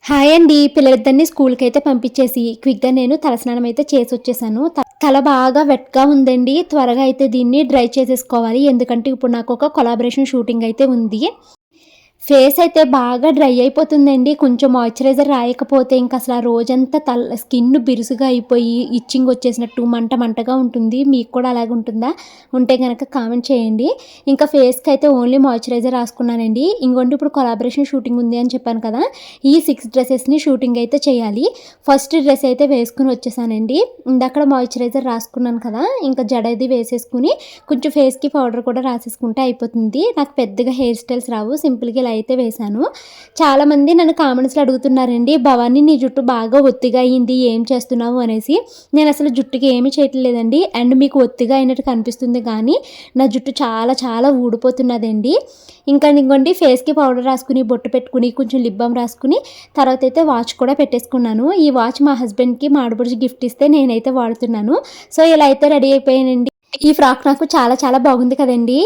Hi అండి. పిల్లలిద్దరిని స్కూల్‌కి అయితే పంపించేసి క్విక్‌గా నేను తలస్నానం అయితే చేసొచ్చేసాను. తల బాగా వెట్‌గా ఉందండి. త్వరగా అయితే దీన్ని డ్రై చేసేసుకోవాలి. ఎందుకంటే ఇప్పుడు నాకు ఒక కొలాబరేషన్ షూటింగ్ అయితే ఉంది. ఫేస్ అయితే బాగా డ్రై అయిపోతుందండి. కొంచెం మాయిశ్చరైజర్ రాయకపోతే ఇంకసల ఆ రోజంతా స్కిన్ బిరుసుగా అయిపోయి, ఇచ్చింగ్ వచ్చేసినట్టు మంట మంటగా ఉంటుంది. మీకు కూడా అలాగే ఉంటుందా? ఉంటే గనక కామెంట్ చేయండి. ఇంకా ఫేస్‌కైతే ఓన్లీ మాయిశ్చరైజర్ రాసుకున్నానండి. ఇంగోండి ఇప్పుడు కొలాబరేషన్ షూటింగ్ ఉంది అని చెప్పాను కదా! ఈ 6 డ్రెసెస్‌ని షూటింగ్ అయితే చేయాలి. ఫస్ట్ డ్రెస్ అయితే వేసుకొని వచ్చేసానండి. ఇందాకడ మాయిశ్చరైజర్ రాసుకున్నాను కదా! ఇంకా జడ అది వేసేసుకొని కొంచెం ఫేస్‌కి పౌడర్ కూడా రాసేసుకుంటే అయిపోతుంది. నాకు పెద్దగా హెయిర్ స్టైల్స్ రావు. సింపుల్‌గా ఇలా అయితే వేశాను. చాలామంది నన్ను కామెంట్స్‌లో అడుగుతున్నారండి, "భవాని నీ జుట్టు బాగా ఒత్తిగా అయింది. ఏం చేస్తున్నావు?" అనేసి. నేనసలు జుట్టుకి ఏమి చేయట్లేదండి. అండ్ మీకు ఒత్తిగా అయినట్టు కనిపిస్తుంది కానీ, నా జుట్టు చాలా చాలా ఊడిపోతున్నదండి. ఇంకా ఇదిగోండి ఫేస్‌కి పౌడర్ రాసుకొని, బొట్టు పెట్టుకొని, కొంచెం లిప్ బామ్ రాసుకొని, తర్వాతైతే వాచ్ కూడా పెట్టేసుకున్నాను. ఈ వాచ్ మా హస్బెండ్‌కి మా ఆడపడుచు గిఫ్ట్ ఇస్తే నేనైతే వాడుతున్నాను. సో, ఇలా అయితే రెడీ అయిపోయానండి. ఈ ఫ్రాక్ నాకు చాలా చాలా బాగుంది కదండీ!